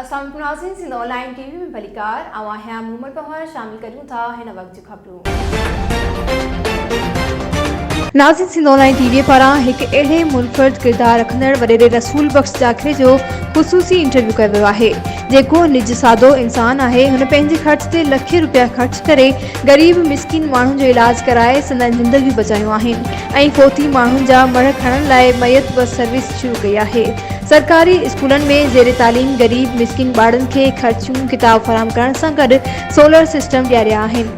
अस्सलाम नाज़रीन, Sindh online TV में भलीकार आवां हैं मोहम्मद पवार शामिल करूं था हिन वक्त जी खबरूं। नाज़रीन, सिंध ऑनलाइन टीवी पारां हिकु अहिड़े मुनफरद किरदार रखंदड़ वडेरे रसूल बख्श जाखरे जो ख़ुसूसी इंटरव्यू कयो वियो आहे जेको निज सादो इंसान आहे। हुन पंहिंजे ख़र्च ते लखे रुपया ख़र्च करे गरीब मिस्किन माण्हुनि जो इलाज कराए संदन ज़िंदगियूं बचायूं आहिनि ऐं फोती माण्हुनि जा मड़ खणण लाइ मयत बस सर्विस शुरू कई आहे। सरकारी स्कूलनि में ज़ेर तालीम गरीब मिस्किन ॿारनि खे ख़र्चूं किताब फराहम करण सां गॾु सोलर सिस्टम ॾियारिया आहिनि।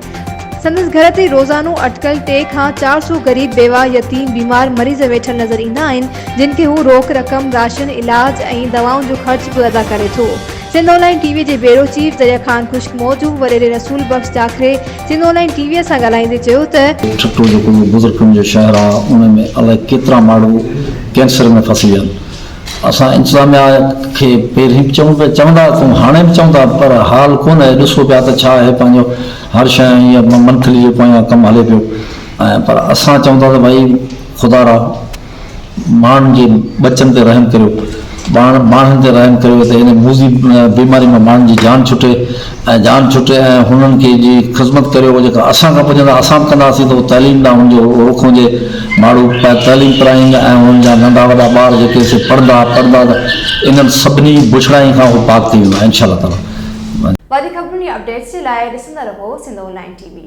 संदसि घर ते रोज़ानो अटकल 3 खां 400 गरीब बेवा यतीम बीमार मरीज़ वेठल नज़र ईंदा आहिनि जिन खे हू रोक रक़म राशन इलाज ऐं दवाउनि जो ख़र्च बि अदा करे थो। सिंध ऑनलाइन टीवी जे ब्यूरो चीफ दरिया खान खुश्क मौजू वडेरे रसूल बख्श जाखरे सिंध ऑनलाइन टीवी सां ॻाल्हाईंदे चयो त छटो जेको बुज़ुर्गनि जो शहर आहे उन में अलाए केतिरा माण्हू कैंसर में फसी विया आहिनि। असां इंतज़ामिया खे पहिरीं चवंदा तूं हाणे बि चवंदा पर हाल कोन आहे। ॾिसो पिया त छा आहे पंहिंजो हर शइ ईअं मंथली जो पंहिंजो कमु हले पियो ऐं पर असां चवंदा त भई ख़ुदा रा माण्हुनि जे बचनि ते रहम करियो, माण्हुनि ते रहम करियो त हिन मूज़ी बीमारी में माण्हुनि जी जान छुटे ऐं हुननि खे जी ख़िदमत करियो जेका असां खां पुॼंदा असां बि कंदासीं त तइलीम ॾांहुं हुनजो रुख हुजे। माण्हू तइलीम कराईंदा ऐं हुननि जा नंढा वॾा ॿार जेके से पढ़ंदा त इन्हनि सभिनी बुछड़ाई खां उहो पाक थी वेंदा इंशाअल्लाह ताला। वधीक खबरुनि या अपडेट्स जे लाइ ॾिसंदा रहो सिंध ऑनलाइन टीवी।